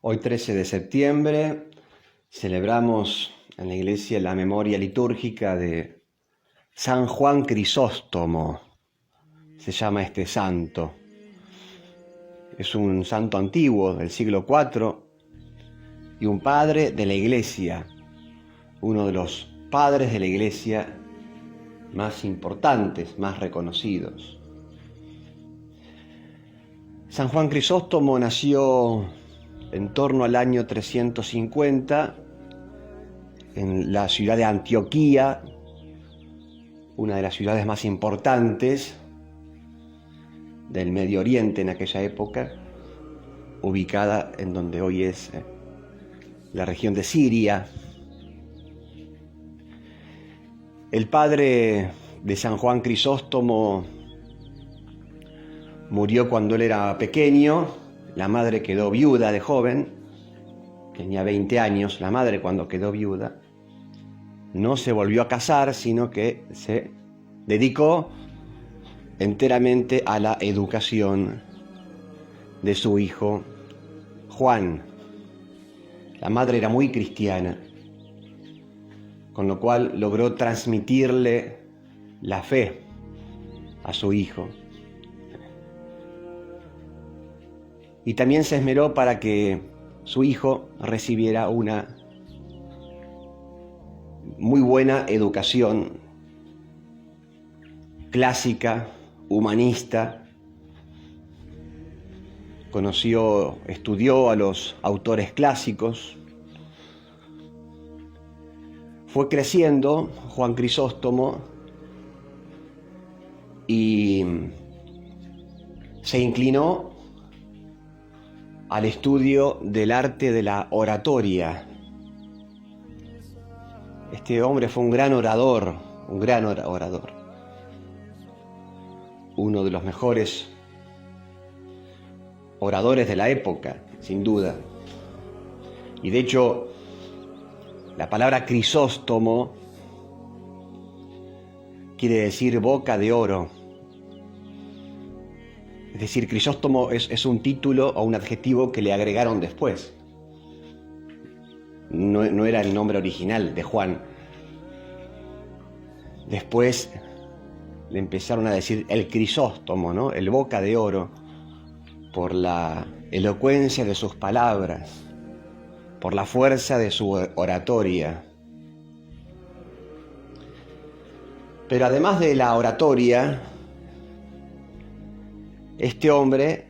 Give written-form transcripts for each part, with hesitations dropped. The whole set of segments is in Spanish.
Hoy 13 de septiembre celebramos en la iglesia la memoria litúrgica de San Juan Crisóstomo. Se llama este santo. Es un santo antiguo del siglo IV y un padre de la iglesia, uno de los padres de la iglesia más importantes, más reconocidos. San Juan Crisóstomo nació en torno al año 350 en la ciudad de Antioquía, una de las ciudades más importantes del Medio Oriente en aquella época, ubicada en donde hoy es la región de Siria. El padre de San Juan Crisóstomo murió cuando él era pequeño. La madre quedó viuda de joven, tenía 20 años la madre cuando quedó viuda. No se volvió a casar, sino que se dedicó enteramente a la educación de su hijo Juan. La madre era muy cristiana, con lo cual logró transmitirle la fe a su hijo. Y también se esmeró para que su hijo recibiera una muy buena educación clásica, humanista. Estudió a los autores clásicos. Fue creciendo Juan Crisóstomo y se inclinó al estudio del arte de la oratoria. Este hombre fue un gran orador, uno de los mejores oradores de la época, sin duda. Y de hecho, la palabra Crisóstomo quiere decir boca de oro. Es decir, Crisóstomo es un título o un adjetivo que le agregaron después. No era el nombre original de Juan. Después le empezaron a decir el Crisóstomo, ¿no? El boca de oro, por la elocuencia de sus palabras, por la fuerza de su oratoria. Pero además de la oratoria, este hombre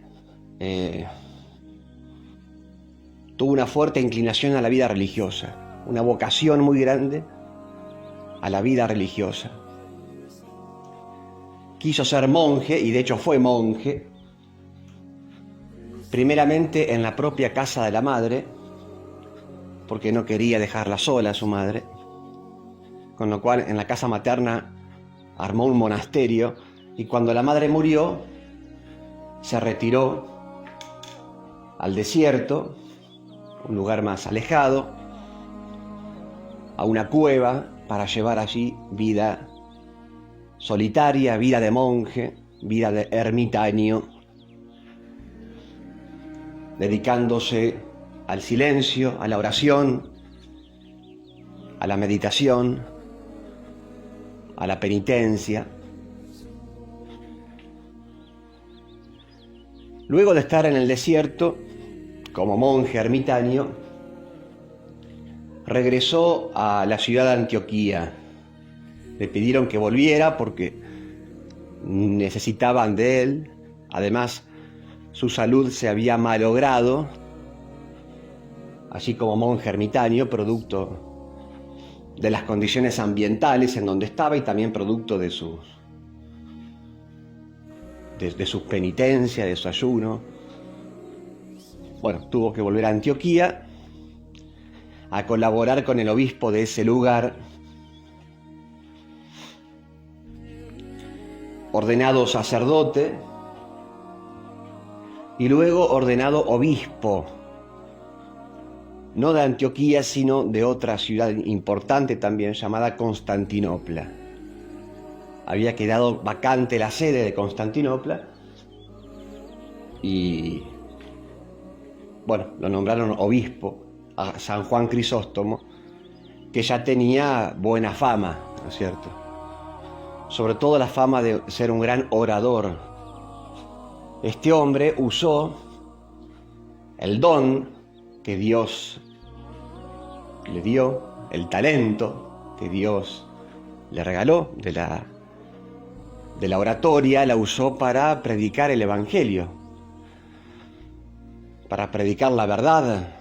tuvo una fuerte inclinación a la vida religiosa, una vocación muy grande a la vida religiosa. Quiso ser monje, y de hecho fue monje, primeramente en la propia casa de la madre, porque no quería dejarla sola a su madre, con lo cual en la casa materna armó un monasterio, y cuando la madre murió, se retiró al desierto, un lugar más alejado, a una cueva, para llevar allí vida solitaria, vida de monje, vida de ermitaño, dedicándose al silencio, a la oración, a la meditación, a la penitencia. Luego de estar en el desierto, como monje ermitaño, regresó a la ciudad de Antioquía. Le pidieron que volviera porque necesitaban de él. Además, su salud se había malogrado, así como monje ermitaño, producto de las condiciones ambientales en donde estaba y también producto de sus penitencias, de su ayuno. Bueno, tuvo que volver a Antioquía a colaborar con el obispo de ese lugar, ordenado sacerdote y luego ordenado obispo, no de Antioquía, sino de otra ciudad importante también llamada Constantinopla. Había quedado vacante la sede de Constantinopla y bueno, lo nombraron obispo a San Juan Crisóstomo, que ya tenía buena fama, ¿no es cierto? Sobre todo la fama de ser un gran orador. Este hombre usó el don que Dios le dio, el talento que Dios le regaló de la oratoria, la usó para predicar el Evangelio, para predicar la verdad,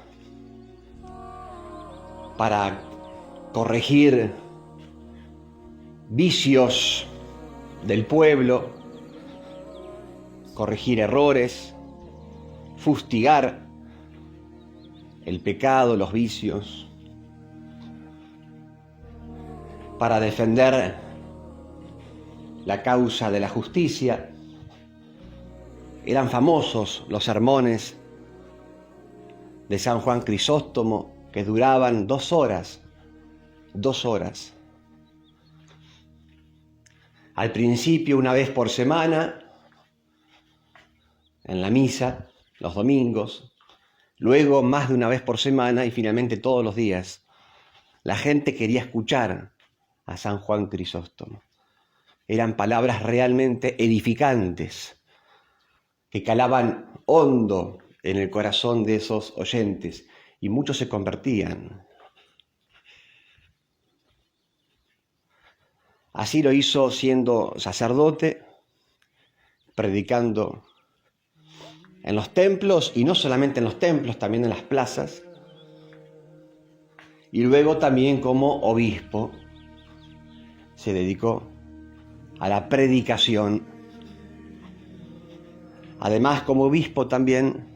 para corregir vicios del pueblo, corregir errores, fustigar el pecado, los vicios, para defender la causa de la justicia. Eran famosos los sermones de San Juan Crisóstomo, que duraban 2 horas. 2 horas. Al principio, una vez por semana, en la misa, los domingos, luego más de una vez por semana y finalmente todos los días. La gente quería escuchar a San Juan Crisóstomo. Eran palabras realmente edificantes, que calaban hondo en el corazón de esos oyentes, y muchos se convertían. Así lo hizo siendo sacerdote, predicando en los templos, y no solamente en los templos, también en las plazas, y luego también como obispo se dedicó a la predicación. Además, como obispo también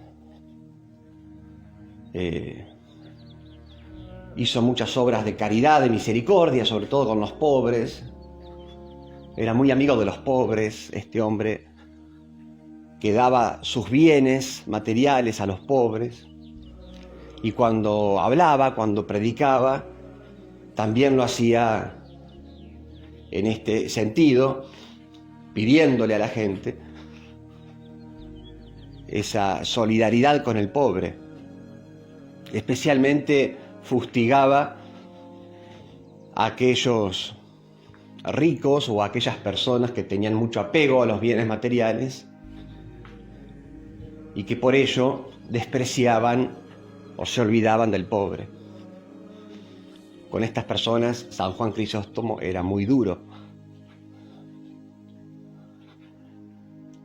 hizo muchas obras de caridad, de misericordia, sobre todo con los pobres. Era muy amigo de los pobres, este hombre, que daba sus bienes materiales a los pobres. Y cuando hablaba, cuando predicaba, también lo hacía en este sentido, pidiéndole a la gente esa solidaridad con el pobre. Especialmente fustigaba a aquellos ricos o a aquellas personas que tenían mucho apego a los bienes materiales y que por ello despreciaban o se olvidaban del pobre. Con estas personas San Juan Crisóstomo era muy duro.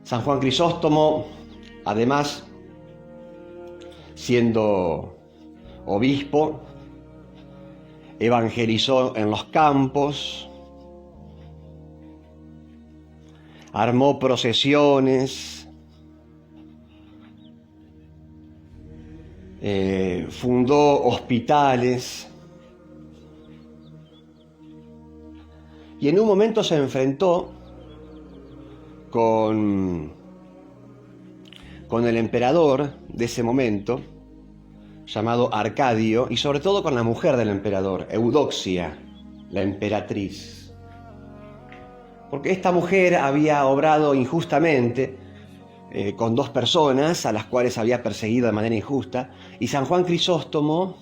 San Juan Crisóstomo, además, siendo obispo, evangelizó en los campos, armó procesiones, fundó hospitales, y en un momento se enfrentó con el emperador de ese momento, llamado Arcadio, y sobre todo con la mujer del emperador, Eudoxia, la emperatriz. Porque esta mujer había obrado injustamente con 2 personas a las cuales había perseguido de manera injusta, y San Juan Crisóstomo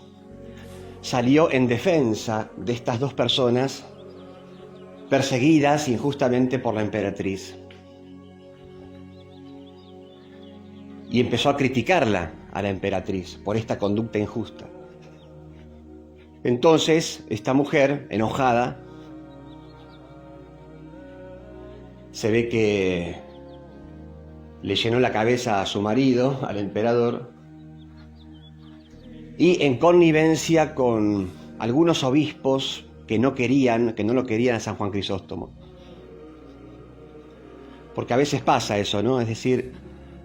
salió en defensa de estas 2 personas perseguidas injustamente por la emperatriz. Y empezó a criticarla a la emperatriz por esta conducta injusta. Entonces, esta mujer, enojada, se ve que le llenó la cabeza a su marido, al emperador, y en connivencia con algunos obispos que no lo querían a San Juan Crisóstomo. Porque a veces pasa eso, ¿no? Es decir,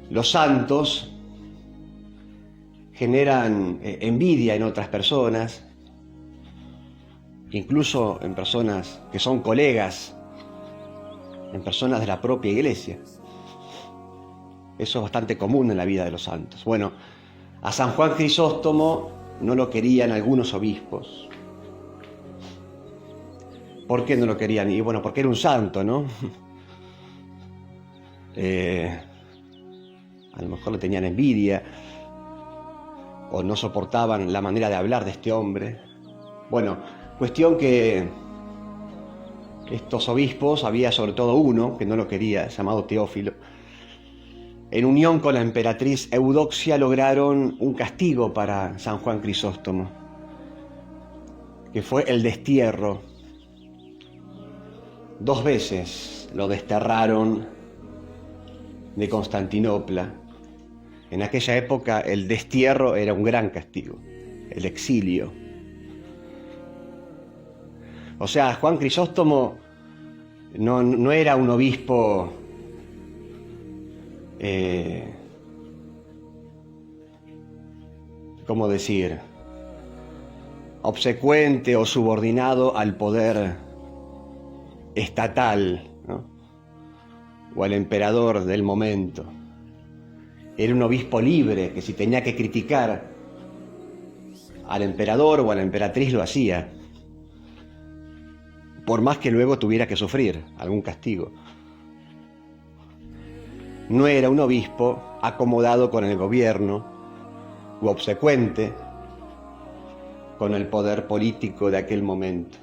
los santos generan envidia en otras personas, incluso en personas que son colegas, en personas de la propia iglesia. Eso es bastante común en la vida de los santos. Bueno, a San Juan Crisóstomo no lo querían algunos obispos. ¿Por qué no lo querían? Y bueno, porque era un santo, ¿no? A lo mejor le tenían envidia. o no soportaban la manera de hablar de este hombre. Bueno, cuestión que estos obispos, había sobre todo uno que no lo quería, llamado Teófilo, en unión con la emperatriz Eudoxia lograron un castigo para San Juan Crisóstomo, que fue el destierro. 2 veces lo desterraron de Constantinopla. En aquella época el destierro era un gran castigo, el exilio. O sea, Juan Crisóstomo no era un obispo ¿cómo decir?, obsecuente o subordinado al poder estatal, ¿no?, o al emperador del momento. Era un obispo libre que si tenía que criticar al emperador o a la emperatriz lo hacía, por más que luego tuviera que sufrir algún castigo. No era un obispo acomodado con el gobierno u obsecuente con el poder político de aquel momento.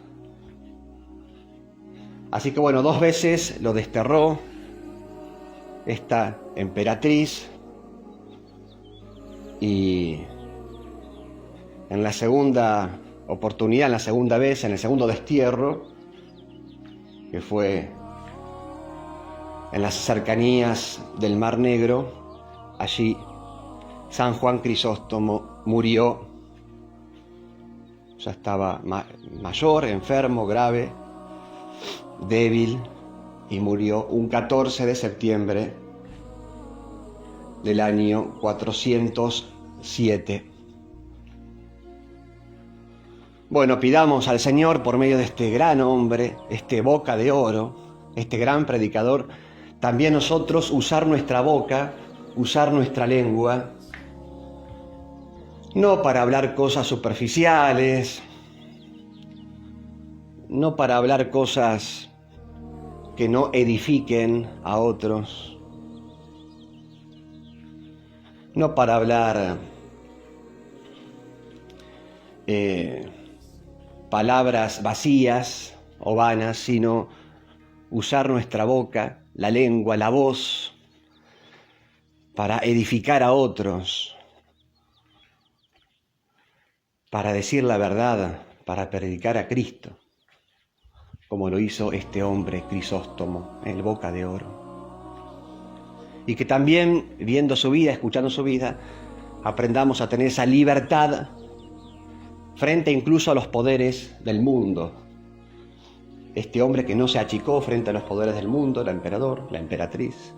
Así que bueno, 2 veces lo desterró esta emperatriz, y en la segunda oportunidad, en la segunda vez, en el segundo destierro, que fue en las cercanías del Mar Negro, allí San Juan Crisóstomo murió. Ya estaba mayor, enfermo, grave, débil, y murió un 14 de septiembre del año 407. Bueno, pidamos al Señor, por medio de este gran hombre, este boca de oro, este gran predicador, también nosotros usar nuestra boca, usar nuestra lengua, no para hablar cosas superficiales, no para hablar cosas que no edifiquen a otros, no para hablar palabras vacías o vanas, sino usar nuestra boca, la lengua, la voz, para edificar a otros, para decir la verdad, para predicar a Cristo, como lo hizo este hombre Crisóstomo, el boca de oro. Y que también, viendo su vida, escuchando su vida, aprendamos a tener esa libertad frente incluso a los poderes del mundo. Este hombre que no se achicó frente a los poderes del mundo, el emperador, la emperatriz,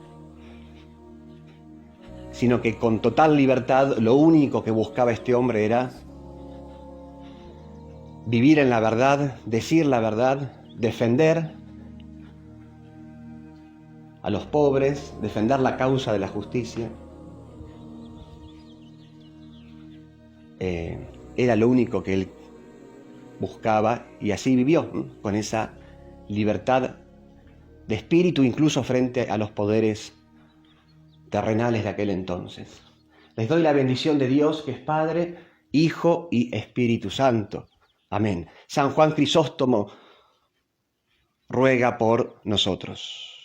sino que con total libertad lo único que buscaba este hombre era vivir en la verdad, decir la verdad, defender a los pobres, defender la causa de la justicia. Era lo único que él buscaba, y así vivió, con esa libertad de espíritu, incluso frente a los poderes terrenales de aquel entonces. Les doy la bendición de Dios, que es Padre, Hijo y Espíritu Santo. Amén. San Juan Crisóstomo ruega por nosotros.